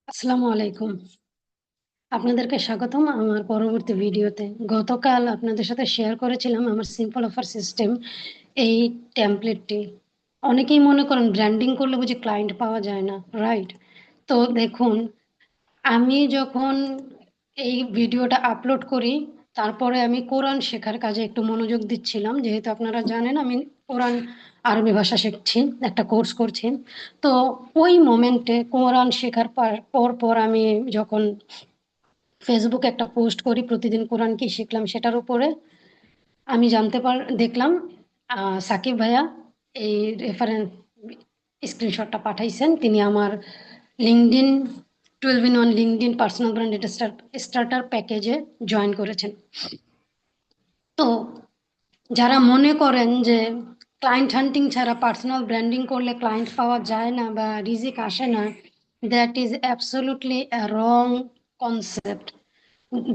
আসসালামু আলাইকুম। আপনাদেরকে স্বাগতম আমার পরবর্তী ভিডিওতে। গতকাল আপনাদের সাথে শেয়ার করেছিলাম আমার সিম্পল অফার সিস্টেম এই টেমপ্লেটটি। অনেকেই মনে করেন ব্র্যান্ডিং করলে বুঝি ক্লায়েন্ট পাওয়া যায় না, রাইট? তো দেখুন, আমি যখন এই ভিডিওটা আপলোড করি, তারপরে আমি কোরআন শেখার কাজে একটু মনোযোগ দিচ্ছিলাম, যেহেতু আপনারা জানেন আমি কোরআন আরবি ভাষা শিখছি, একটা কোর্স করছি। তো ওই মোমেন্টে কোরআন শেখার পর পর আমি যখন ফেসবুকে একটা পোস্ট করি প্রতিদিন কোরআন কি শিখলাম সেটার উপরে, আমি দেখলাম সাকিব ভাইয়া এই রেফারেন্স স্ক্রিনশটটা পাঠাইছেন। তিনি আমার LinkedIn 12 in 1 LinkedIn personal brand starter প্যাকেজে জয়েন করেছেন। তো যারা মনে করেন যে ক্লায়েন্ট হান্টিং ছাড়া পার্সোনাল ব্র্যান্ডিং করলে ক্লায়েন্ট পাওয়া যায় না বা রিজিক আসে না, that is absolutely wrong concept.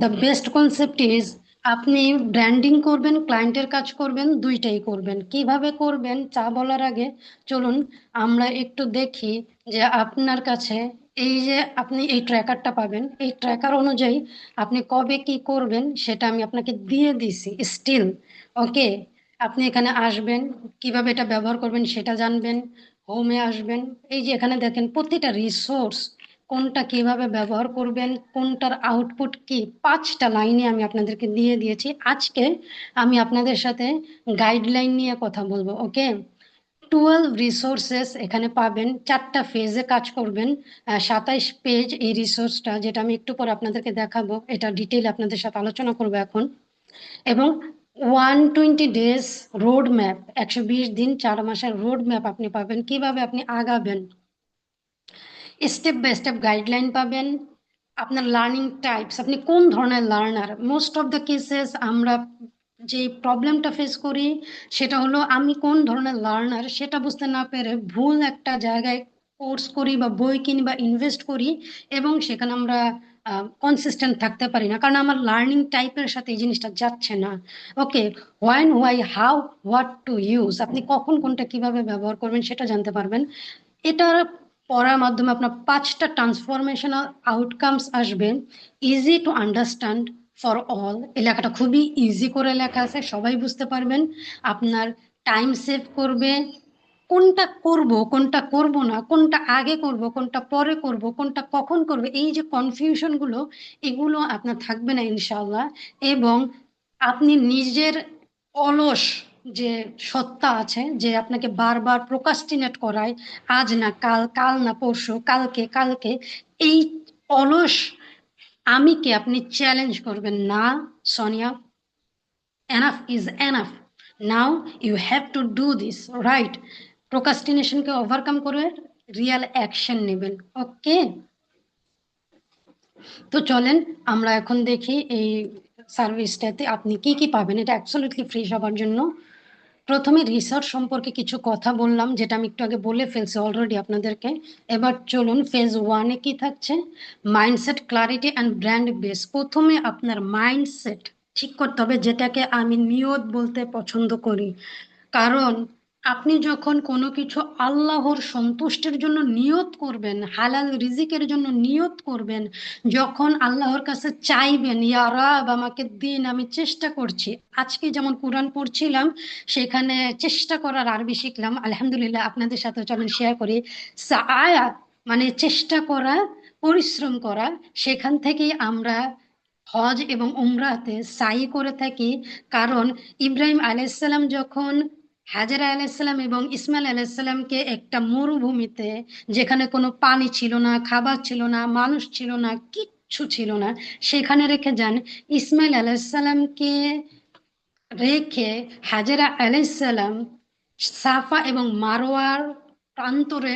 The best concept is আপনি ব্র্যান্ডিং করবেন, ক্লায়েন্টের কাজ করবেন, দুইটাই করবেন। কিভাবে করবেন তা বলার আগে চলুন আমরা একটু দেখি যে আপনার কাছে এই যে আপনি এই ট্র্যাকারটা পাবেন, এই ট্র্যাকার অনুযায়ী আপনি কবে কি করবেন সেটা আমি আপনাকে দিয়ে দিছি স্টিল। ওকে, আপনি এখানে আসবেন, কিভাবে এটা ব্যবহার করবেন সেটা জানবেন, হোমে আসবেন। এই যে এখানে দেখেন প্রতিটা রিসোর্স কোনটা কিভাবে ব্যবহার করবেন, কোনটার আউটপুট কি, 5টা লাইনে আমি আপনাদেরকে দিয়ে দিয়েছি। আজকে আমি আপনাদের সাথে গাইডলাইন নিয়ে কথা বলবো। ওকে, 12 রিসোর্সেস এখানে পাবেন, 4টা ফেজে কাজ করবেন। 27 পেজ এই রিসোর্সটা, যেটা আমি একটু পর আপনাদেরকে দেখাবো, এটা ডিটেইল আপনাদের সাথে আলোচনা করবো এখন। এবং 120 ডেজ রোড ম্যাপ, 120 দিন 4 মাসের রোড ম্যাপ আপনি পাবেন, কিভাবে আপনি আগাবেন। স্টেপ বাই স্টেপ গাইডলাইন পাবেন। আপনার লার্নিং টাইপস, আপনি কোন ধরনের learner. Most of the cases আমরা যে প্রবলেমটা ফেস করি সেটা হলো আমি কোন ধরনের লার্নার সেটা বুঝতে না পেরে ভুল একটা জায়গায় কোর্স করি বা বই কিনি বা ইনভেস্ট করি, এবং সেখানে আমরা কনসিস্টেন্ট থাকতে পারি না, কারণ আমার লার্নিং টাইপের সাথে এই জিনিসটা যাচ্ছে না। Okay, when, why, how, what to use, আপনি কখন কোনটা কিভাবে ব্যবহার করবেন সেটা জানতে পারবেন। এটার পড়ার মাধ্যমে আপনার 5টা ট্রান্সফরমেশনাল আউটকামস আসবে। Easy to understand for all, এই লেখাটা খুবই ইজি করে লেখা আছে, সবাই বুঝতে পারবেন। আপনার টাইম সেভ করবে, কোনটা করব কোনটা করব না, কোনটা আগে করব কোনটা পরে করব, কোনটা কখন করব, এই যে কনফিউশনগুলো, এগুলো আপনার থাকবে না ইনশাআল্লাহ। এবং আপনি নিজের অলস যে সত্তা আছে, যে আপনাকে বারবার প্রোকাস্টিনেট করায়, আজ না কাল, কাল না পরশু, কালকে কালকে, এই অলস আমিকে আপনি চ্যালেঞ্জ করবেন। না Sonia, enough is enough, now you have to do this, right? প্রোকাস্টিনেশনকে ওভারকাম করে রিয়েল অ্যাকশন নেবেন। ওকে, তো চলেন আমরা এখন দেখি এই সার্ভিসটাতে আপনি কি কি পাবেন। এটা অ্যাবসলিউটলি ফ্রি সবার জন্য। প্রথমে রিসার্চ সম্পর্কে কিছু কথা বললাম, যেটা আমি একটু আগে বলে ফেলছি অলরেডি আপনাদেরকে। এবার চলুন ফেজ 1-এ কি থাকছে। Mindset, clarity and brand base. প্রথমে আপনার মাইন্ডসেট ঠিক করতে হবে, যেটাকে আমি নিয়ত বলতে পছন্দ করি। কারণ আপনি যখন কোনো কিছু আল্লাহর সন্তুষ্টির জন্য নিয়ত করবেন, হালাল রিজিকের জন্য নিয়ত করবেন, যখন আল্লাহর কাছে চাইবেন, ইয়া রাব আমাকে দিন, আমি চেষ্টা করছি। আজকে যেমন কোরআন পড়ছিলাম, সেখানে চেষ্টা করার আরবি শিখলাম, আলহামদুলিল্লাহ। আপনাদের সাথে চলেন শেয়ার করি। সাআয়া মানে চেষ্টা করা, পরিশ্রম করা। সেখান থেকেই আমরা হজ এবং উমরাতে সাই করে থাকি। কারণ ইব্রাহিম আলাইসাল্লাম যখন হাজেরা আলাইসাল্লাম এবং ইসমাইল আলাইসাল্লামকে একটা মরুভূমিতে, যেখানে কোনো পানি ছিল না, খাবার ছিল না, মানুষ ছিল না, কিচ্ছু ছিল না, সেখানে রেখে যান। ইসমাইল আলাইসাল্লামকে রেখে হাজেরা আলাইসাল্লাম সাফা এবং মারোয়ার প্রান্তরে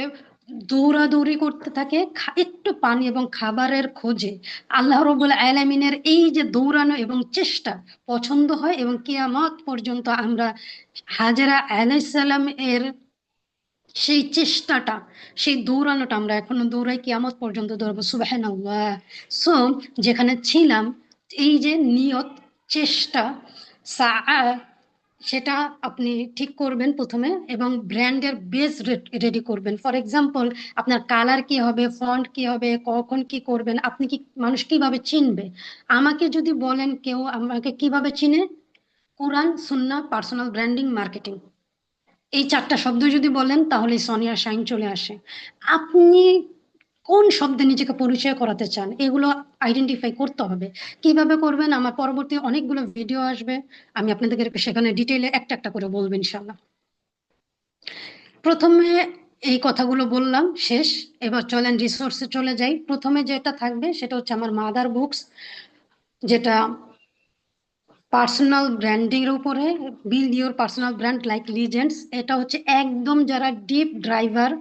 দৌড়াদৌড়ি করতে থাকে, একটু পানি এবং খাবারের খোঁজে। আল্লাহ রবুল আলামিনের এই যে দৌড়ানো এবং চেষ্টা পছন্দ হয়, এবং কিয়ামত পর্যন্ত আমরা হাজেরা আলাইসাল্লাম এর সেই চেষ্টাটা, সেই দৌড়ানোটা আমরা এখনো দৌড়াই, কিয়ামত পর্যন্ত দৌড়াবো, সুবহানাল্লাহ। সো যেখানে ছিলাম, এই যে নিয়ত, চেষ্টা, সা সেটা আপনি ঠিক করবেন প্রথমে, এবং ব্র্যান্ডের বেস রেডি করবেন। ফর এক্সাম্পল, আপনার কালার কি হবে, ফন্ট কি হবে, কখন কি করবেন, আপনি কি, মানুষ কিভাবে চিনবে। আমাকে যদি বলেন কেউ আমাকে কিভাবে চিনে, কোরআন, সুন্নাহ, পার্সোনাল ব্র্যান্ডিং, মার্কেটিং, এই চারটা শব্দ যদি বলেন তাহলে সোনিয়া শাইন চলে আসে। আপনি কোন শব্দে নিজেকে পরিচয় করাতে চান, এগুলো আইডেন্টিফাই করতে হবে। কিভাবে করবেন, আমার পরবর্তী অনেকগুলো ভিডিও আসবে, আমি আপনাদেরকে সেখানে ডিটেইলে একটা একটা করে বলবো ইনশাল্লাহ। প্রথমে এই কথাগুলো বললাম, শেষ। এবার চলেন রিসোর্সে চলে যাই। প্রথমে যেটা থাকবে সেটা হচ্ছে আমার মাদার বুকস, যেটা পার্সোনাল ব্র্যান্ডিং এর উপরে, build your personal brand like legends. এটা হচ্ছে একদম যারা ডিপ ড্রাইভার,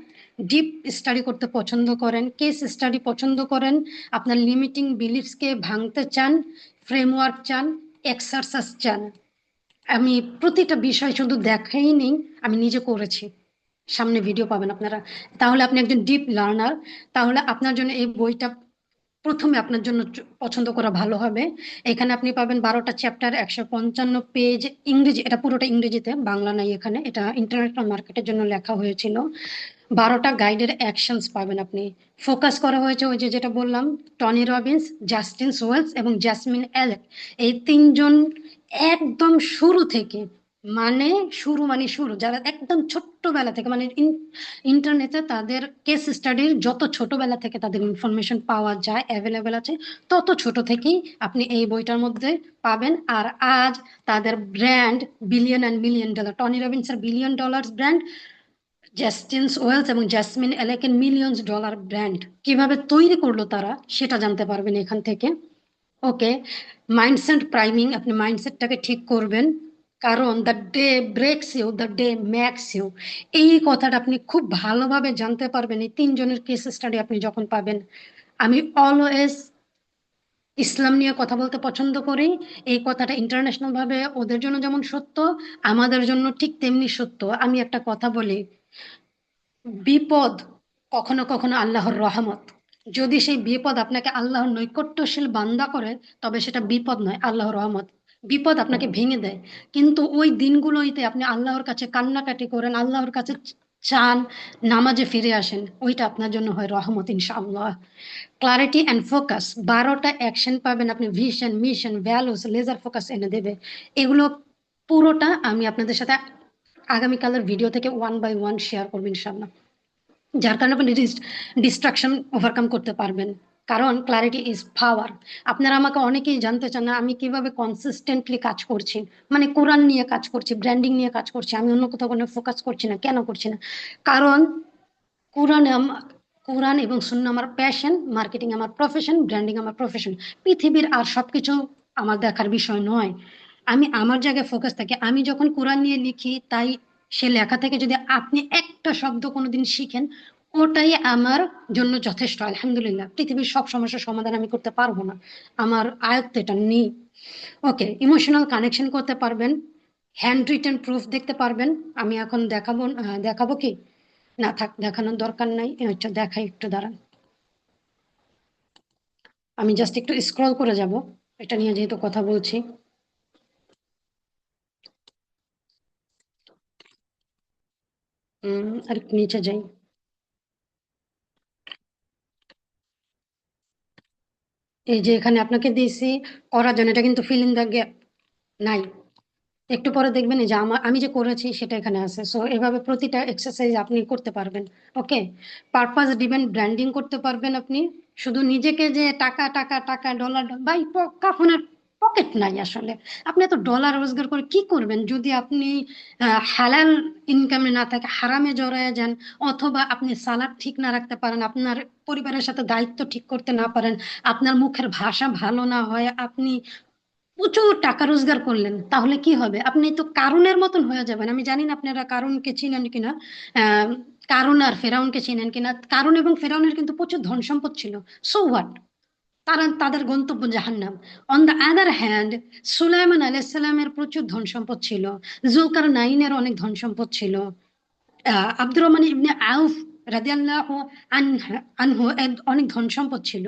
ডিপ স্টাডি করতে পছন্দ করেন, কেস স্টাডি পছন্দ করেন, আপনার লিমিটিং বিলিফসকে ভাঙতে চান, ফ্রেমওয়ার্ক চান, এক্সারসাইজ চান। আমি প্রতিটা বিষয় শুধু দেখাই নেই, আমি নিজে করেছি, সামনে ভিডিও পাবেন আপনারা। তাহলে আপনি একজন ডিপ লার্নার, তাহলে আপনার জন্য এই বইটা প্রথমে আপনার জন্য পছন্দ করা ভালো হবে। এখানে আপনি পাবেন 12টা চ্যাপ্টার, 155 পেজ, ইংরেজি, এটা পুরোটা ইংরেজিতে, বাংলা নাই এখানে, এটা ইন্টারন্যাশনাল মার্কেটের জন্য লেখা হয়েছিল। 12টা গাইডের অ্যাকশনস পাবেন আপনি। ফোকাস করা হয়েছে ওই যে যেটা বললাম, টনি রবিন্স, জাস্টিন সোয়েলস এবং জ্যাসমিন অ্যালেক, এই তিনজন একদম শুরু থেকে, মানে শুরু মানে শুরু, যারা একদম ছোট্টবেলা থেকে, মানে ইন্টারনেটে তাদের কেস স্টাডির যত ছোটবেলা থেকে তাদের ইনফরমেশন পাওয়া যায়, অ্যাভেলেবেল আছে, তত ছোট থেকেই আপনি এই বইটার মধ্যে পাবেন। আর আজ তাদের brand billion and million dollar, Tony রবিন্সের billion dollar brand, Justin Wells এবং জ্যাসমিন অ্যালেকেন মিলিয়ন্স ডলার ব্র্যান্ড কিভাবে তৈরি করলো তারা, সেটা জানতে পারবেন এখান থেকে। ওকে, মাইন্ডসেট প্রাইমিং, আপনি মাইন্ডসেটটাকে ঠিক করবেন, কারণ the day breaks you the day makes you, এই কথাটা আপনি খুব ভালোভাবে জানতে পারবেন এই তিনজনের কেস স্টাডি আপনি যখন পাবেন। আমি অলওয়েজ ইসলাম নিয়ে কথা বলতে পছন্দ করি। এই কথাটা ইন্টারন্যাশনাল ভাবে ওদের জন্য যেমন সত্য, আমাদের জন্য ঠিক তেমনি সত্য। আমি একটা কথা বলি, বিপদ কখনো কখনো আল্লাহর রহমত। যদি সেই বিপদ আপনাকে আল্লাহর নৈকট্যশীল বান্দা করে, তবে সেটা বিপদ নয়, আল্লাহর রহমত। বিপদ আপনাকে ভেঙে দেয়, কিন্তু ওই দিনগুলোইতে আপনি আল্লাহর কাছে কান্নাকাটি করেন, আল্লাহর কাছে চান, নামাজে ফিরে আসেন, ওইটা আপনার জন্য হয় রহমত ইনশাআল্লাহ। ক্লারিটি অ্যান্ড ফোকাস, 12টা অ্যাকশন পাবেন আপনি, vision, mission, values, laser focus এনে দেবে। এগুলো পুরোটা আমি আপনাদের সাথে আগামীকালের ভিডিও থেকে ওয়ান বাই ওয়ান শেয়ার করবো ইনশাআল্লাহ, যার কারণে আপনি ডিস্ট্রাকশন ওভারকাম করতে পারবেন। কারণ ক্লারিটি ইজ পাওয়ার। আপনারা আমাকে অনেকেই জানতে চান না আমি কিভাবে কনসিস্টেন্টলি কাজ করছি, মানে কোরআন নিয়ে কাজ করছি, ব্র্যান্ডিং নিয়ে কাজ করছি, আমি অন্য কোথাও কোনো ফোকাস করছি না, কেন করছি না? কারণ কোরআনে কোরআন এবং সুন্নাহ আমার প্যাশন, মার্কেটিং আমার প্রফেশন, ব্র্যান্ডিং আমার প্রফেশন। পৃথিবীর আর সবকিছু আমার দেখার বিষয় নয়। আমি আমার জায়গায় ফোকাস থাকি। আমি যখন কোরআন নিয়ে লিখি, তাই সে লেখা থেকে যদি আপনি একটা শব্দ কোনোদিন শিখেন, ওটাই আমার জন্য যথেষ্ট। আলহামদুলিল্লাহ, পৃথিবীর সব সমস্যার সমাধান আমি করতে পারবো না, আমার আয়ত্তে এটা নেই। ওকে, ইমোশনাল কানেকশন করতে পারবেন, হ্যান্ড রিটেন প্রুফ দেখতে পারবেন। আমি এখন দেখাবো, দেখাবো কি, না থাক, দেখানোর দরকার নাই, এটা দেখাই, একটু দাঁড়ান, আমি জাস্ট একটু স্ক্রল করে যাব, এটা নিয়ে যেহেতু কথা বলছি। আর একটু নিচে যাই। এই যে এখানে আপনাকে দিয়েছি করার জন্য, এটা কিন্তু ফিল ইন দ্য গ্যাপ নাই। একটু পরে দেখবেন এই যে আমি যে করেছি সেটা এখানে আছে। সো এভাবে প্রতিটা এক্সারসাইজ আপনি করতে পারবেন। ওকে, পারপাস ডিপেন্ড ব্র্যান্ডিং করতে পারবেন আপনি। শুধু নিজেকে যে টাকা টাকা টাকা, ডলার ভাই, কাফনের পকেট নাই আসলে। আপনি এত ডলার রোজগার করে কি করবেন যদি আপনি হালাল ইনকামে না থাকে, হারামে জড়ায় যান, অথবা আপনি সালাদ ঠিক না রাখতে পারেন, আপনার পরিবারের সাথে দায়িত্ব ঠিক করতে না পারেন, আপনার মুখের ভাষা ভালো না হয়, আপনি প্রচুর টাকা রোজগার করলেন, তাহলে কি হবে? আপনি তো কারুনের মতন হয়ে যাবেন। আমি জানি না আপনারা কারুনকে চিনেন কিনা, আহ কারুন আর ফেরাউনকে চিনেন কিনা। কারুন এবং ফেরাউনের কিন্তু প্রচুর ধন সম্পদ ছিল, সো হোয়াট, তারা, তাদের গন্তব্য জাহান্নাম। On the other hand, Sulaiman আলাইসাল্লামের প্রচুর ধন সম্পদ ছিল, জুলকার নাইনের অনেক ধন সম্পদ ছিল, আব্দুর রহমান ইবনে আউফ রাদিয়াল্লাহু আনহু অনেক ধন সম্পদ ছিল,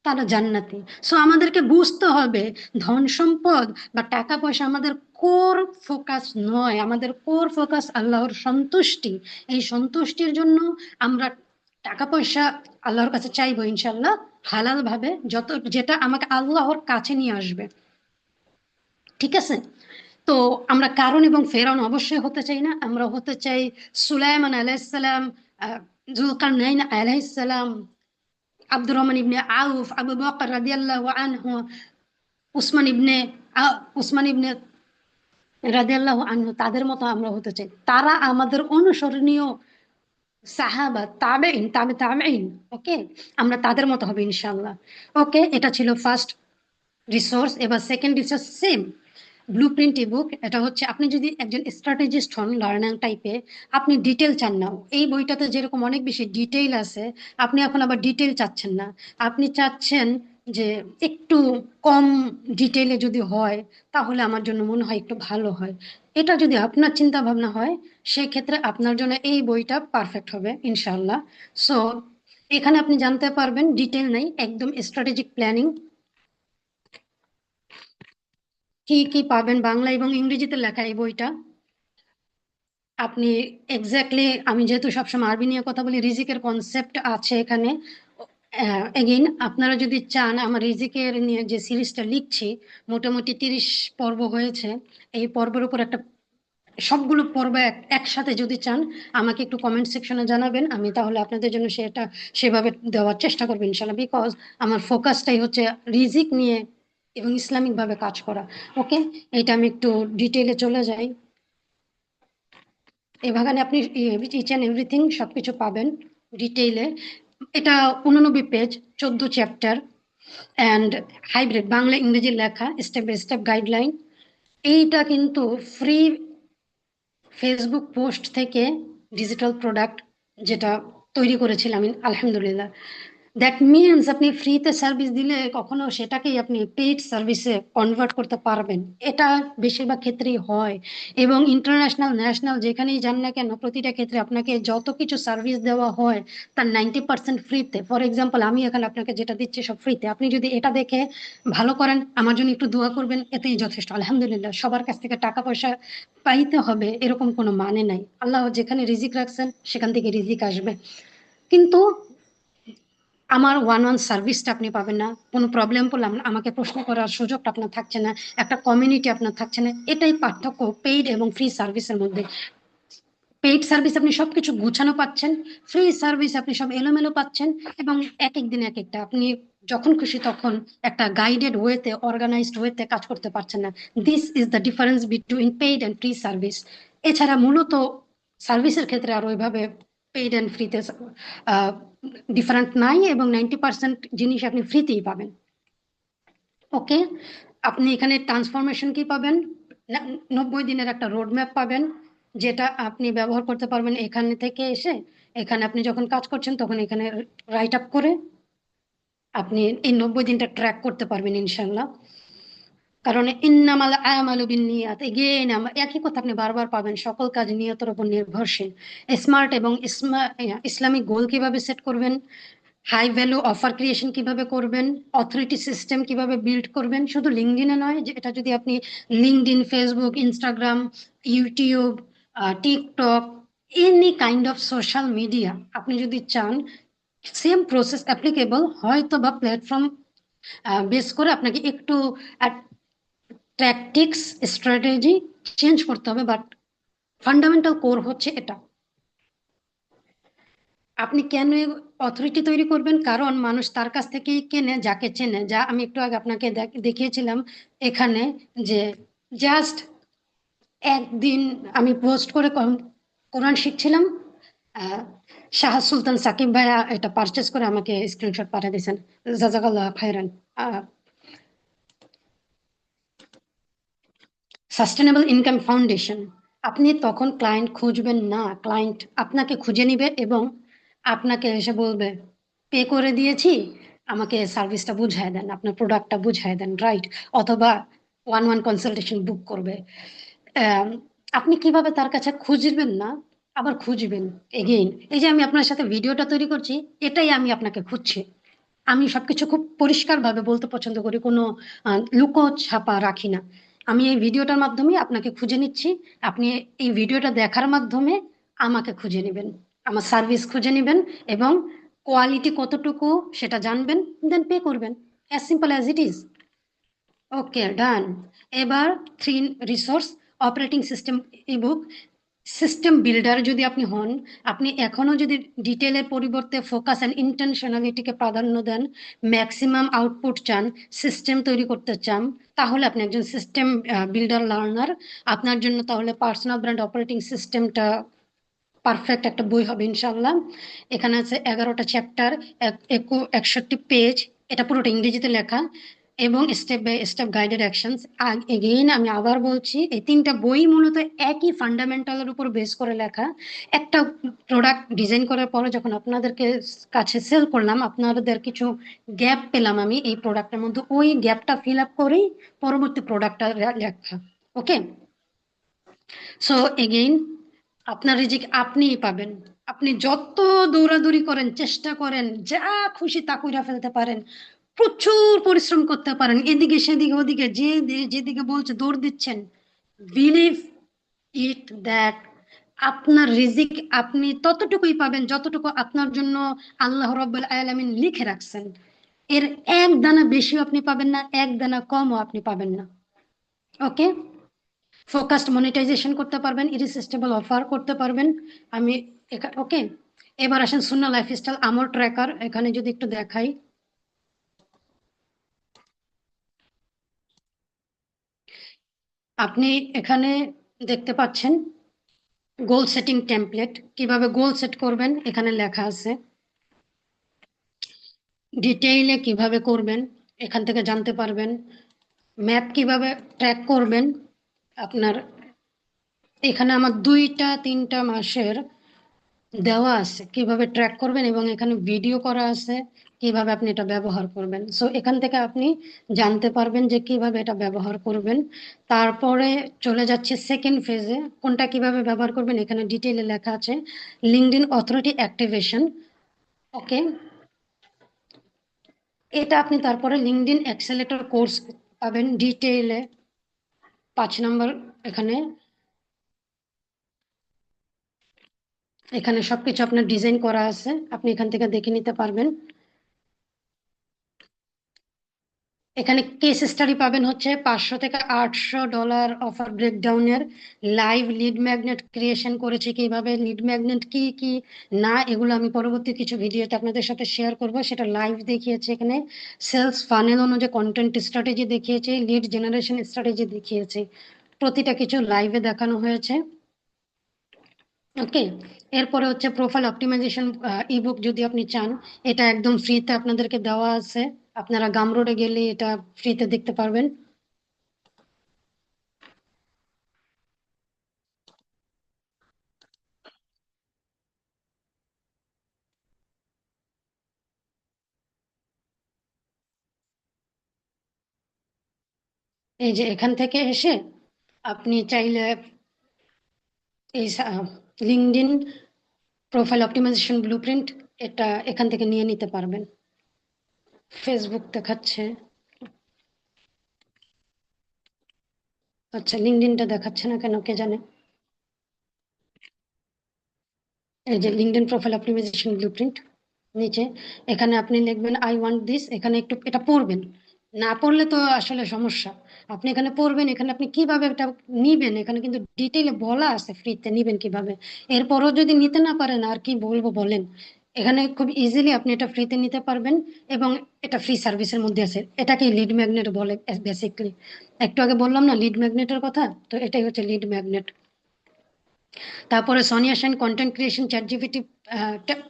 তারা জান্নাতি। সো আমাদেরকে বুঝতে হবে ধন সম্পদ বা টাকা পয়সা আমাদের কোর ফোকাস নয়, আমাদের কোর ফোকাস আল্লাহর সন্তুষ্টি। এই সন্তুষ্টির জন্য আমরা টাকা পয়সা আল্লাহর কাছে চাইবো ইনশাল্লাহ, হালাল ভাবে, যত যেটা আমাকে আল্লাহর কাছে নিয়ে আসবে। ঠিক আছে? তো আমরা কারণ এবং ফেরাউন অবশ্যই হতে চাই না, আমরা হতে চাই সুলাইমান আলাইহিসসালাম, জুলকারনাইন আলাইহিসসালাম, আব্দুর রহমান ইবনে আউফ, আবু বকর রাদিয়াল্লাহু আনহু, উসমান ইবনে উসমান ইবনে রাদিয়াল্লাহু আনহু, তাদের মতো আমরা হতে চাই। তারা আমাদের অনুসরণীয় সাহাবা, তাবেঈন, তাবেঈন। ওকে, আমরা তাদের মতো হবে ইনশাআল্লাহ। ওকে, এটা ছিল ফার্স্ট রিসোর্স। এবার সেকেন্ড রিসোর্স সেম, ব্লুপ্রিন্ট বুক। এটা হচ্ছে আপনি যদি একজন স্ট্র্যাটেজিস্ট হন, লার্নার টাইপে, আপনি ডিটেল চান না। এই বইটাতে যেরকম অনেক বেশি ডিটেইল আছে, আপনি এখন আবার ডিটেল চাচ্ছেন না, আপনি চাচ্ছেন যে একটু কম ডিটেইলে যদি হয় তাহলে আমার জন্য মনে হয় একটু ভালো হয়। এটা যদি আপনার চিন্তা ভাবনা হয়, সেই ক্ষেত্রে আপনার জন্য এই বইটা পারফেক্ট হবে ইনশাআল্লাহ। সো এখানে আপনি জানতে পারবেন, ডিটেল নাই, একদম স্ট্র্যাটেজিক প্ল্যানিং, কি কি পাবেন। বাংলা এবং ইংরেজিতে লেখা এই বইটা। আপনি এক্স্যাক্টলি, আমি যেহেতু সবসময় আরবি নিয়ে কথা বলি, রিজিকের কনসেপ্ট আছে এখানে। এগেইন, আপনারা যদি চান, আমার রিজিকের নিয়ে যে সিরিজটা লিখছি, মোটামুটি 30 পর্ব হয়েছে। এই পর্বের উপর একটা, সবগুলো পর্ব একসাথে যদি চান, আমাকে একটু কমেন্ট সেকশনে জানাবেন, আমি তাহলে আপনাদের জন্য সেটা সেভাবে দেওয়ার চেষ্টা করবো ইনশাল্লাহ। বিকজ আমার ফোকাসটাই হচ্ছে রিজিক নিয়ে এবং ইসলামিক ভাবে কাজ করা। ওকে, এটা আমি একটু ডিটেইলে চলে যাই। এই বাগানে আপনি ইচ অ্যান্ড এভরিথিং সবকিছু পাবেন ডিটেইলে। এটা 89 page, 14 chapter, and hybrid, Bangla ইংরেজি লেখা, স্টেপ বাই স্টেপ গাইডলাইন। এইটা কিন্তু ফ্রি ফেসবুক পোস্ট থেকে ডিজিটাল প্রোডাক্ট যেটা তৈরি করেছিলাম আমি, আলহামদুলিল্লাহ। দ্যাট মিনস আপনি ফ্রিতে সার্ভিস দিলে কখনো সেটাকেই আপনি পেইড সার্ভিসে কনভার্ট করতে পারবেন। এটা বেশিরভাগ ক্ষেত্রেই হয়, এবং ইন্টারন্যাশনাল ন্যাশনাল যেখানেই যান না কেন, প্রতিটা ক্ষেত্রে আপনাকে যত কিছু সার্ভিস দেওয়া হয় তার 90% ফ্রিতে। ফর এক্সাম্পল, আমি এখানে আপনাকে যেটা দিচ্ছি সব ফ্রিতে। আপনি যদি এটা দেখে ভালো করেন, আমার জন্য একটু দোয়া করবেন, এতেই যথেষ্ট। আলহামদুলিল্লাহ, সবার কাছ থেকে টাকা পয়সা পাইতে হবে এরকম কোনো মানে নাই। আল্লাহ যেখানে রিজিক রাখছেন সেখান থেকে রিজিক আসবে। কিন্তু আমার ওয়ান ওয়ান সার্ভিসটা আপনি পাবেন না, কোনো প্রবলেম পড়লে আমাকে প্রশ্ন করার সুযোগটা আপনার থাকছে না, একটা কমিউনিটি আপনার থাকছে না। এটাই পার্থক্য পেইড এবং ফ্রি সার্ভিসের মধ্যে। পেইড সার্ভিস আপনি সবকিছু গুছানো পাচ্ছেন, ফ্রি সার্ভিস আপনি সব এলোমেলো পাচ্ছেন, এবং এক এক দিন এক একটা, আপনি যখন খুশি তখন একটা গাইডেড ওয়েতে, অর্গানাইজড ওয়েতে কাজ করতে পারছেন না। This is the difference between paid and free service. এছাড়া মূলত সার্ভিসের ক্ষেত্রে আর ওইভাবে পেইড অ্যান্ড ফ্রিতে ডিফারেন্ট নাই, এবং 90% জিনিস আপনি ফ্রিতেই পাবেন। ওকে, আপনি এখানে ট্রান্সফরমেশন কি পাবেন, 90 দিনের একটা রোড ম্যাপ পাবেন, যেটা আপনি ব্যবহার করতে পারবেন এখানে থেকে এসে। এখানে আপনি যখন কাজ করছেন তখন এখানে রাইট আপ করে আপনি এই 90 দিনটা ট্র্যাক করতে পারবেন ইনশাল্লাহ। কারণ ইন্নামাল আমালু বিন্নিয়াত, এগেইন একই কথা আপনি বারবার পাবেন, সকল কাজ নিয়তের উপর নির্ভরশীল। স্মার্ট এবং ইসলামিক গোল কিভাবে সেট করবেন, হাই ভ্যালু অফার ক্রিয়েশন কিভাবে করবেন, অথরিটি সিস্টেম কিভাবে বিল্ড করবেন, শুধু লিঙ্কডিনে নয়, যে এটা যদি আপনি LinkedIn, Facebook, Instagram, YouTube, TikTok, any kind of social media আপনি যদি চান, সেম প্রসেস অ্যাপ্লিকেবল, হয়তো বা প্ল্যাটফর্ম বেস করে আপনাকে একটু ট্যাকটিক্স, স্ট্র্যাটেজি চেঞ্জ করতে হবে, বাট ফান্ডামেন্টাল কোর হচ্ছে এটা। আপনি কেন অথরিটি তৈরি করবেন? কারণ মানুষ তার কাছ থেকেই কেনে যাকে চেনে, যা আমি একটু আগে আপনাকে দেখিয়েছিলাম এখানে, যে জাস্ট একদিন আমি পোস্ট করে কোরআন শিখছিলাম, আহ, শাহ সুলতান সাকিব ভাইয়া এটা পারচেস করে আমাকে স্ক্রিনশট পাঠিয়ে দিয়েছেন, জাজাকাল্লাহ খায়রান। সাস্টেনেবল ইনকাম ফাউন্ডেশন, আপনি তখন ক্লায়েন্ট খুঁজবেন না, ক্লায়েন্ট আপনাকে খুঁজে নিবে এবং আপনাকে এসে বলবে, পে করে দিয়েছি, আমাকে সার্ভিসটা বুঝায় দেন, আপনার প্রোডাক্টটা বুঝায় দেন, রাইট? অথবা ওয়ান ওয়ান কনসালটেশন বুক করবে। আম, আপনি কিভাবে তার কাছে খুঁজবেন না, আবার খুঁজবেন এগেইন? এই যে আমি আপনার সাথে ভিডিওটা তৈরি করছি, এটাই আমি আপনাকে খুঁজছি। আমি সবকিছু খুব পরিষ্কার ভাবে বলতে পছন্দ করি, কোনো লুকো ছাপা রাখি না। আমি এই ভিডিওটার মাধ্যমে আপনাকে খুঁজে নিচ্ছি, আপনি এই ভিডিওটা দেখার মাধ্যমে আমাকে খুঁজে নেবেন, আমার সার্ভিস খুঁজে নেবেন এবং কোয়ালিটি কতটুকু সেটা জানবেন, দেন পে করবেন, as simple as it is. Okay, done. এবার three resource operating system ebook system builder যদি আপনি হন, আপনি এখনো যদি ডিটেলের পরিবর্তে ফোকাস অ্যান্ড ইন্টেনশনালিটিকে প্রাধান্য দেন, ম্যাক্সিমাম আউটপুট চান, সিস্টেম তৈরি করতে চান, তাহলে আপনি একজন সিস্টেম বিল্ডার লার্নার। আপনার জন্য তাহলে পার্সোনাল ব্র্যান্ড অপারেটিং সিস্টেমটা পারফেক্ট একটা বই হবে ইনশাল্লাহ। এখানে আছে 11টা চ্যাপ্টার, 61 পেজ, এটা পুরোটা ইংরেজিতে লেখা এবং step by step guided actions. Again আমি আবার বলছি, এই 3টা বই মূলত একই ফান্ডামেন্টালের উপর বেস করে লেখা। একটা প্রোডাক্ট ডিজাইন করার পরে যখন আপনাদেরকে কাছে সেল করলাম, আপনাদের কিছু গ্যাপ পেলাম আমি এই প্রোডাক্টের মধ্যে, ওই গ্যাপটা ফিল আপ করেই পরবর্তী প্রোডাক্টটা লেখা। ওকে, সো এগেইন আপনার রিজিক আপনিই পাবেন। আপনি যত দৌড়াদৌড়ি করেন, চেষ্টা করেন, যা খুশি তা কইরা ফেলতে পারেন, প্রচুর পরিশ্রম করতে পারেন, এদিকে সেদিকে ওদিকে যেদিকে বলছে দৌড় দিচ্ছেন, বিলিভ ইট দ্যাট আপনার রিজিক আপনি ততটুকুই পাবেন যতটুকু আপনার জন্য আল্লাহ রাব্বুল আলামিন লিখে রাখছেন। এর এক দানা বেশিও আপনি পাবেন না, এক দানা কমও আপনি পাবেন না। ওকে, ফোকাসড মনিটাইজেশন করতে পারবেন, ইরিসিস্টেবল অফার করতে পারবেন। আমি ওকে, এবার আসেন সুন্নাহ লাইফস্টাইল আমল ট্র্যাকার। এখানে যদি একটু দেখাই, আপনি এখানে দেখতে পাচ্ছেন গোল সেটিং টেমপ্লেট। কিভাবে গোল সেট করবেন এখানে লেখা আছে, ডিটেইলে কিভাবে করবেন এখান থেকে জানতে পারবেন, ম্যাপ কিভাবে ট্র্যাক করবেন আপনার। এখানে আমার 2-3 মাসের দেওয়া আছে কিভাবে ট্র্যাক করবেন এবং এখানে ভিডিও করা আছে কিভাবে আপনি এটা ব্যবহার করবেন। সো এখান থেকে আপনি জানতে পারবেন যে কিভাবে এটা ব্যবহার করবেন। তারপরে চলে যাচ্ছে সেকেন্ড ফেজে, কোনটা কিভাবে ব্যবহার করবেন এখানে ডিটেইলে লেখা আছে, লিঙ্কডইন অথরিটি অ্যাক্টিভেশন। ওকে, এটা আপনি তারপরে লিঙ্কডইন অ্যাক্সেলেটর কোর্স পাবেন ডিটেইলে, 5 নম্বর। এখানে এখানে সবকিছু আপনার ডিজাইন করা আছে, আপনি এখান থেকে দেখে নিতে পারবেন। এখানে কেস স্টাডি পাবেন হচ্ছে $500 থেকে $800 অফার ব্রেকডাউনের, লাইভ লিড ম্যাগনেট ক্রিয়েশন করেছে কিভাবে, লিড ম্যাগনেট কি কি না, এগুলো আমি পরবর্তী কিছু ভিডিওতে আপনাদের সাথে শেয়ার করব, সেটা লাইভ দেখিয়েছে এখানে। সেলস ফানেল অনুযায়ী কন্টেন্ট স্ট্র্যাটেজি দেখিয়েছে, লিড জেনারেশন স্ট্র্যাটেজি দেখিয়েছে, প্রতিটা কিছু লাইভে দেখানো হয়েছে। ওকে, এরপরে হচ্ছে প্রোফাইল অপটিমাইজেশন ইবুক যদি আপনি চান, এটা একদম ফ্রিতে আপনাদেরকে দেওয়া আছে, আপনারা গামরোডে গেলে এটা ফ্রিতে দেখতে পারবেন। এই যে এখান থেকে এসে আপনি চাইলে এই লিঙ্কডইন প্রোফাইল অপটিমাইজেশন ব্লুপ্রিন্ট এটা এখান থেকে নিয়ে নিতে পারবেন। ফেসবুক দেখাচ্ছে, আচ্ছা লিঙ্কডইনটা দেখাচ্ছে না কেন কে জানে। এই যে লিঙ্কডইন প্রোফাইল অপটিমাইজেশন ব্লুপ্রিন্ট নিচে, এখানে আপনি লিখবেন আই ওয়ান্ট দিস, এখানে একটু এটা পড়বেন, না পড়লে তো আসলে সমস্যা। আপনি এখানে পড়বেন, এখানে আপনি কিভাবে এটা নিবেন এখানে কিন্তু ডিটেইলে বলা আছে ফ্রিতে নিবেন কিভাবে। এরপরও যদি নিতে না পারেন আর কি বলবো বলেন, এখানে খুব ইজিলি আপনি এটা ফ্রিতে নিতে পারবেন এবং এটা ফ্রি সার্ভিসের মধ্যে আছে। এটাকে লিড ম্যাগনেট বলে বেসিক্যালি, একটু আগে বললাম না লিড ম্যাগনেটের কথা, তো এটাই হচ্ছে লিড ম্যাগনেট। তারপরে Sonia shine content creation chat GPT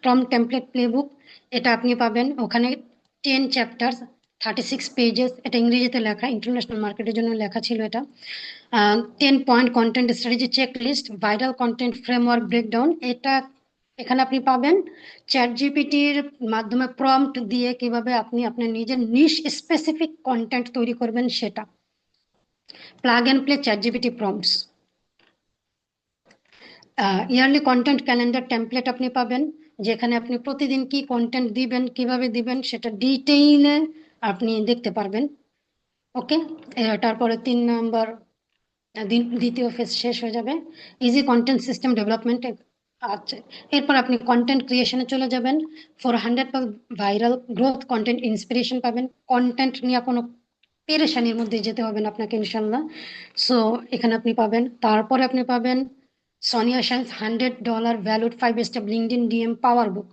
prompt template playbook, এটা আপনি পাবেন ওখানে। 10 চ্যাপ্টার, 36 পেজেস, এটা ইংরেজিতে লেখা, ইন্টারন্যাশনাল মার্কেটের জন্য লেখা ছিল এটা। 10 point content strategy check list, viral content framework breakdown, এটা এখানে আপনি পাবেন। চ্যাট জিপিটির মাধ্যমে প্রম্পট দিয়ে কিভাবে আপনি আপনার নিজের নিশ স্পেসিফিক কন্টেন্ট তৈরি করবেন সেটা, plug and play chat GPT prompts. Yearly content calendar template আপনি পাবেন, যেখানে আপনি প্রতিদিন কি কন্টেন্ট দিবেন কিভাবে দিবেন সেটা ডিটেইলে আপনি দেখতে পারবেন। ওকে, তারপরে 3 নাম্বার, দ্বিতীয় ফেজ শেষ হয়ে যাবে, ইজি কন্টেন্ট সিস্টেম ডেভেলপমেন্ট আছে। এরপর আপনি কন্টেন্ট ক্রিয়েশনে চলে যাবেন, for 100 viral growth content inspiration পাবেন। কন্টেন্ট নিয়ে কোনো পেরেশানির মধ্যে যেতে হবে না আপনাকে ইনশাল্লাহ। সো এখানে আপনি পাবেন, তারপরে আপনি পাবেন Sonia Shine's $100 valued 5 step LinkedIn DM power book.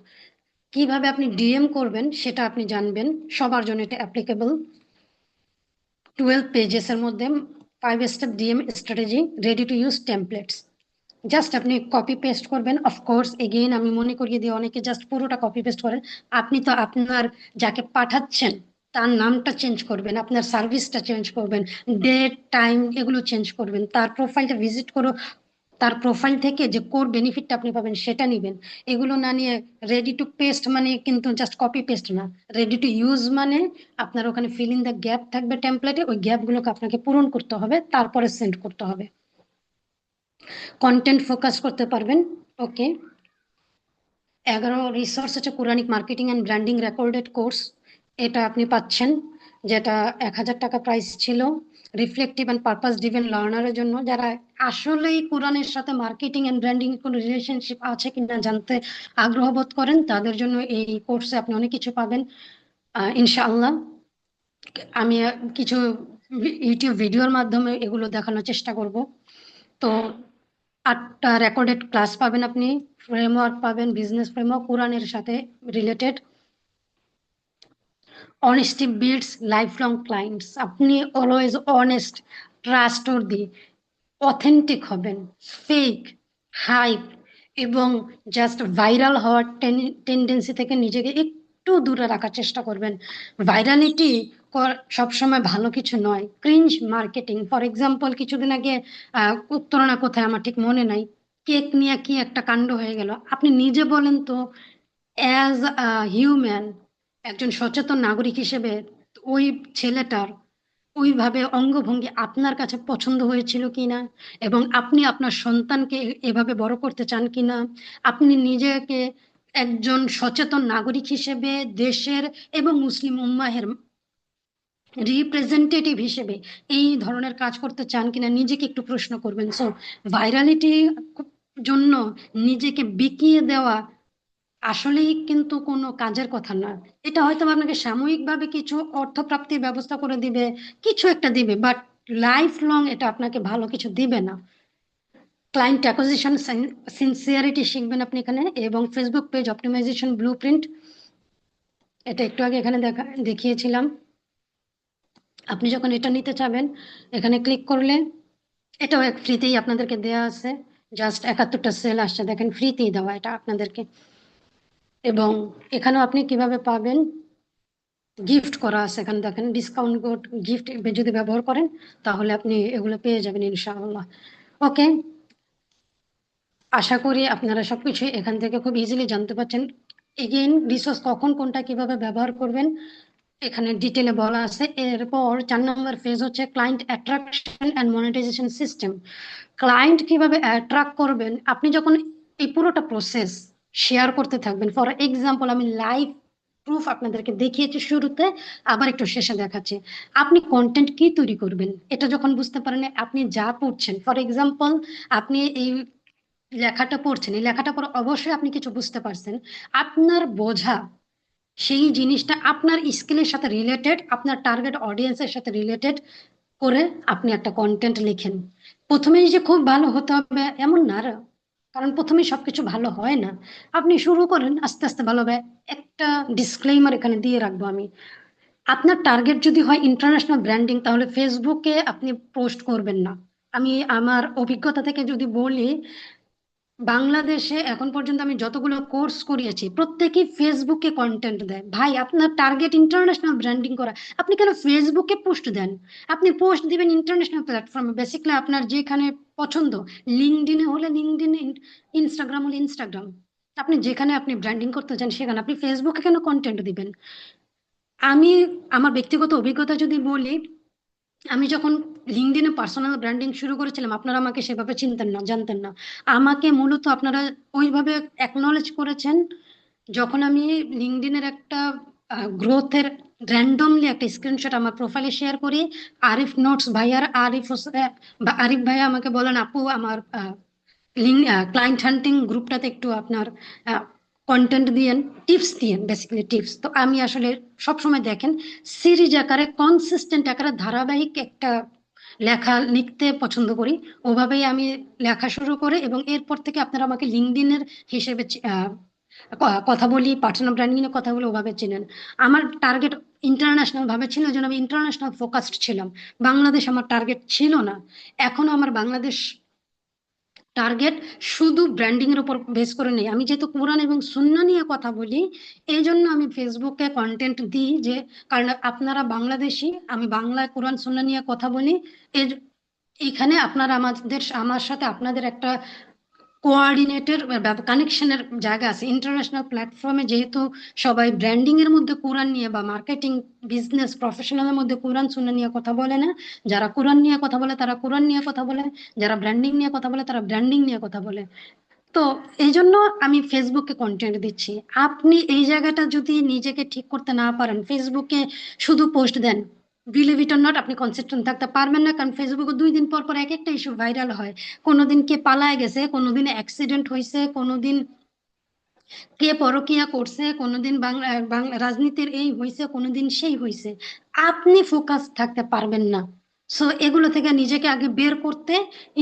কিভাবে আপনি ডিএম করবেন সেটা আপনি জানবেন, সবার জন্য এটা অ্যাপ্লিকেবল। 12 পেজেসের মধ্যে 5 step DM strategy, ready to use templates. Just আপনি কপি পেস্ট করবেন। অফকোর্স এগেইন আমি মনে করিয়ে দিই, অনেকে জাস্ট পুরোটা কপি পেস্ট করেন। আপনি তো আপনার যাকে পাঠাচ্ছেন তার নামটা চেঞ্জ করবেন, আপনার সার্ভিসটা চেঞ্জ করবেন, ডেট টাইম এগুলো চেঞ্জ করবেন, তার প্রোফাইলটা ভিজিট করো, তার প্রোফাইল থেকে যে কোর বেনিফিটটা আপনি পাবেন সেটা নিবেন। এগুলো না নিয়ে রেডি টু পেস্ট মানে কিন্তু জাস্ট কপি পেস্ট না, রেডি টু ইউজ মানে আপনার ওখানে ফিল ইন দ্য গ্যাপ থাকবে টেমপ্লেটে, ওই গ্যাপগুলোকে আপনাকে পূরণ করতে হবে, তারপরে সেন্ড করতে হবে। কন্টেন্ট ফোকাস করতে পারবেন। ওকে, 11 রিসোর্স হচ্ছে Quranic marketing and branding recorded course, এটা আপনি পাচ্ছেন, যেটা 1,000 টাকা প্রাইস ছিল। রিফ্লেক্টিভ অ্যান্ড পারপাস ড্রিভেন লার্নারের জন্য, যারা আসলেই কোরআনের সাথে মার্কেটিং অ্যান্ড ব্র্যান্ডিং কোনো রিলেশনশিপ আছে কিনা জানতে আগ্রহ বোধ করেন, তাদের জন্য এই কোর্সে আপনি অনেক কিছু পাবেন ইনশাআল্লাহ। আমি কিছু ইউটিউব ভিডিওর মাধ্যমে এগুলো দেখানোর চেষ্টা করব। তো 8টা রেকর্ডেড ক্লাস পাবেন আপনি, ফ্রেমওয়ার্ক পাবেন, বিজনেস ফ্রেমওয়ার্ক কোরআনের সাথে related. Honesty builds life long clients, আপনি অলওয়েজ অনেস্ট, ট্রাস্টওয়ার্দি, অথেন্টিক হবেন। ফেক, হাইপ এবং জাস্ট ভাইরাল হওয়ার টেন্ডেন্সি থেকে নিজেকে একটু দূরে রাখার চেষ্টা করবেন। ভাইরালিটি সবসময় ভালো কিছু নয়। ক্রিঞ্জ মার্কেটিং, ফর এক্সাম্পল কিছুদিন আগে উত্তরণা কোথায় আমার ঠিক মনে নাই, কেক নিয়ে কি একটা কাণ্ড হয়ে গেল। আপনি নিজে বলেন তো, অ্যাজ আ হিউম্যান, একজন সচেতন নাগরিক হিসেবে ওই ছেলেটার ওইভাবে অঙ্গভঙ্গি আপনার কাছে পছন্দ হয়েছিল কিনা, এবং আপনি আপনার সন্তানকে এভাবে বড় করতে চান কিনা, আপনি নিজেকে একজন সচেতন নাগরিক হিসেবে দেশের এবং মুসলিম উম্মাহের রিপ্রেজেন্টেটিভ হিসেবে এই ধরনের কাজ করতে চান কিনা নিজেকে একটু প্রশ্ন করবেন। সো ভাইরালিটি জন্য নিজেকে বিকিয়ে দেওয়া আসলেই কিন্তু কোনো কাজের কথা না। এটা হয়তো আপনাকে সাময়িকভাবে কিছু অর্থপ্রাপ্তির ব্যবস্থা করে দিবে, কিছু একটা দিবে, বাট লাইফ লং এটা আপনাকে ভালো কিছু দিবে না। ক্লায়েন্ট অ্যাকুইজিশন সিনসিয়ারিটি শিখবেন আপনি এখানে, এবং ফেসবুক পেজ অপটিমাইজেশন ব্লুপ্রিন্ট, এটা একটু আগে এখানে দেখিয়েছিলাম। আপনি যখন এটা নিতে চাবেন এখানে ক্লিক করলে, এটাও এক ফ্রিতেই আপনাদেরকে দেয়া আছে। জাস্ট 71টা সেল আসছে, দেখেন ফ্রিতেই দেওয়া এটা আপনাদেরকে। এবং এখানেও আপনি কিভাবে পাবেন, গিফট করা আছে এখানে দেখেন, ডিসকাউন্ট কোড গিফট যদি ব্যবহার করেন তাহলে আপনি এগুলো পেয়ে যাবেন ইনশাআল্লাহ। ওকে, আশা করি আপনারা সবকিছু এখান থেকে খুব ইজিলি জানতে পারছেন। এগেইন রিসোর্স কখন কোনটা কিভাবে ব্যবহার করবেন এখানে ডিটেলে বলা আছে। এরপর 4 নম্বর ফেজ হচ্ছে client attraction and monetization system. Client কিভাবে অ্যাট্রাক্ট করবেন, আপনি যখন এই পুরোটা প্রসেস শেয়ার করতে থাকবেন, ফর এক্সাম্পল আমি লাইভ প্রুফ আপনাদেরকে দেখিয়েছি শুরুতে, আবার একটু শেষে দেখাচ্ছি। আপনি কন্টেন্ট কি তৈরি করবেন এটা যখন বুঝতে পারেন, আপনি যা পড়ছেন, ফর এক্সাম্পল আপনি এই লেখাটা পড়ছেন, এই লেখাটা পরে অবশ্যই আপনি কিছু বুঝতে পারছেন। আপনার বোঝা সেই জিনিসটা আপনার স্কিলের সাথে রিলেটেড, আপনার টার্গেট অডিয়েন্সের সাথে রিলেটেড করে আপনি একটা কন্টেন্ট লিখেন। প্রথমেই যে খুব ভালো হতে হবে এমন না, কারণ প্রথমেই সবকিছু ভালো হয় না। আপনি শুরু করেন, আস্তে আস্তে ভালো হবে। একটা ডিসক্লেইমার এখানে দিয়ে রাখবো আমি, আপনার টার্গেট যদি হয় ইন্টারন্যাশনাল ব্র্যান্ডিং তাহলে ফেসবুকে আপনি পোস্ট করবেন না। আমি আমার অভিজ্ঞতা থেকে যদি বলি, বাংলাদেশে এখন পর্যন্ত আমি যতগুলো কোর্স করিয়েছি প্রত্যেকেই ফেসবুকে কন্টেন্ট দেয়। ভাই, আপনার টার্গেট ইন্টারন্যাশনাল ব্র্যান্ডিং করা, আপনি কেন ফেসবুকে পোস্ট দেন? আপনি পোস্ট দিবেন ইন্টারন্যাশনাল প্ল্যাটফর্মে, বেসিক্যালি আপনার যেখানে পছন্দ। লিঙ্কডিনে হলে লিঙ্কডিন, ইনস্টাগ্রাম হলে ইনস্টাগ্রাম, আপনি যেখানে আপনি ব্র্যান্ডিং করতে চান সেখানে। আপনি ফেসবুকে কেন কন্টেন্ট দিবেন? আমি আমার ব্যক্তিগত অভিজ্ঞতা যদি বলি, আমি যখন লিঙ্কডইনে পার্সোনাল ব্র্যান্ডিং শুরু করেছিলাম আপনারা আমাকে সেভাবে চিনতেন না, জানতেন না। আমাকে মূলত আপনারা ওইভাবে অ্যাকনলেজ করেছেন যখন আমি লিঙ্কডইনের একটা গ্রোথের র্যান্ডমলি একটা স্ক্রিনশট আমার প্রোফাইলে শেয়ার করি। আরিফ নোটস ভাইয়ার বা আরিফ ভাইয়া আমাকে বলেন, আপু আমার লিঙ্ক ক্লায়েন্ট হান্টিং গ্রুপটাতে একটু আপনার কন্টেন্ট দিয়েন, টিপস দিয়েন, বেসিক্যালি টিপস। তো আমি আসলে সবসময় দেখেন সিরিজ আকারে কনসিস্টেন্ট আকারে ধারাবাহিক একটা লেখা লিখতে পছন্দ করি। ওভাবেই আমি লেখা শুরু করে এবং এরপর থেকে আপনারা আমাকে লিঙ্কডইনের হিসেবে কথা বলি, পার্সোনাল ব্র্যান্ডিং এর কথা বলি, ওভাবে চিনেন। আমার টার্গেট ইন্টারন্যাশনাল ভাবে ছিল, যেন আমি ইন্টারন্যাশনাল ফোকাসড ছিলাম। বাংলাদেশ আমার টার্গেট ছিল না। এখনো আমার বাংলাদেশ টার্গেট শুধু ব্র্যান্ডিং এর উপর বেস করে নেই। আমি যেহেতু কোরআন এবং সুন্নাহ নিয়ে কথা বলি, এই জন্য আমি ফেসবুকে কন্টেন্ট দিই, যে কারণ আপনারা বাংলাদেশি, আমি বাংলায় কোরআন সুন্নাহ নিয়ে কথা বলি। এর এখানে আপনারা আমার সাথে আপনাদের একটা কোঅর্ডিনেটের কানেকশনের জায়গা আছে। ইন্টারন্যাশনাল প্ল্যাটফর্মে যেহেতু সবাই ব্র্যান্ডিং এর মধ্যে কোরআন নিয়ে বা মার্কেটিং বিজনেস প্রফেশনালের মধ্যে কোরআন সুন্নাহ নিয়ে কথা বলে না। যারা কোরআন নিয়ে কথা বলে তারা কোরআন নিয়ে কথা বলে, যারা ব্র্যান্ডিং নিয়ে কথা বলে তারা ব্র্যান্ডিং নিয়ে কথা বলে। তো এই জন্য আমি ফেসবুকে কন্টেন্ট দিচ্ছি। আপনি এই জায়গাটা যদি নিজেকে ঠিক করতে না পারেন, ফেসবুকে শুধু পোস্ট দেন, বিলিভ ইট অর নট, আপনি কনসিস্টেন্ট থাকতে পারবেন না। কারণ ফেসবুকে 2 দিন পর পর এক একটা ইস্যু ভাইরাল হয়। কোনোদিন কে পালায় গেছে, কোনোদিন অ্যাক্সিডেন্ট হয়েছে, কোনোদিন কে পরকিয়া করছে, কোনোদিন বাংলা বাংলা রাজনীতির এই হয়েছে, কোনোদিন সেই হয়েছে। আপনি ফোকাস থাকতে পারবেন না। সো এগুলো থেকে নিজেকে আগে বের করতে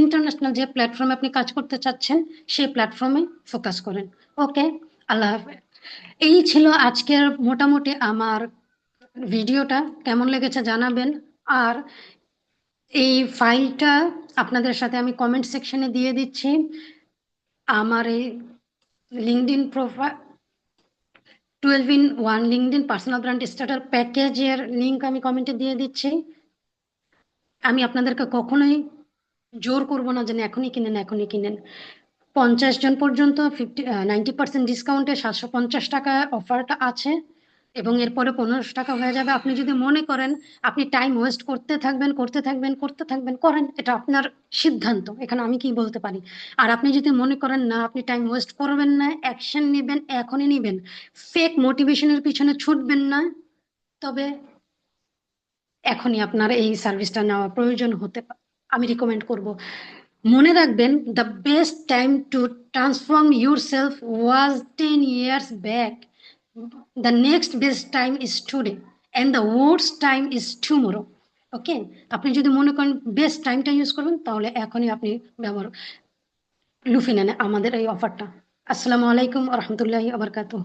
ইন্টারন্যাশনাল যে প্ল্যাটফর্মে আপনি কাজ করতে চাচ্ছেন সেই প্ল্যাটফর্মে ফোকাস করেন। ওকে, আল্লাহ হাফেজ। এই ছিল আজকের মোটামুটি আমার ভিডিওটা। কেমন লেগেছে জানাবেন। আর এই ফাইলটা আপনাদের সাথে আমি কমেন্ট সেকশনে দিয়ে দিচ্ছি। আমার এই LinkedIn profile 12-in-1 LinkedIn personal brand starter প্যাকেজের লিংক আমি কমেন্টে দিয়ে দিচ্ছি। আমি আপনাদেরকে কখনোই জোর করব না যে না, এখনই কিনেন, এখনই কিনেন। 50 জন পর্যন্ত 90% ডিসকাউন্টে 750 টাকা অফারটা আছে, এবং এরপরে 1500 টাকা হয়ে যাবে। আপনি যদি মনে করেন আপনি টাইম ওয়েস্ট করতে থাকবেন, করতে থাকবেন, করতে থাকবেন, করেন, এটা আপনার সিদ্ধান্ত, এখানে আমি কি বলতে পারি। আর আপনি যদি মনে করেন না আপনি টাইম ওয়েস্ট করবেন না, অ্যাকশন নেবেন, এখনই নেবেন, ফেক মোটিভেশনের পিছনে ছুটবেন না, তবে এখনই আপনার এই সার্ভিসটা নেওয়া প্রয়োজন আমি রিকমেন্ড করব। মনে রাখবেন, the best time to transform your self was 10 years ব্যাক, the next best time is today, and the worst time is tomorrow. Okay, আপনি যদি মনে করেন বেস্ট টাইমটা ইউজ করবেন, তাহলে এখনই আপনি ব্যবহার লুফে নেন আমাদের এই অফারটা। আসসালামু আলাইকুম রহমতুল্লাহি আবরকাতুহ।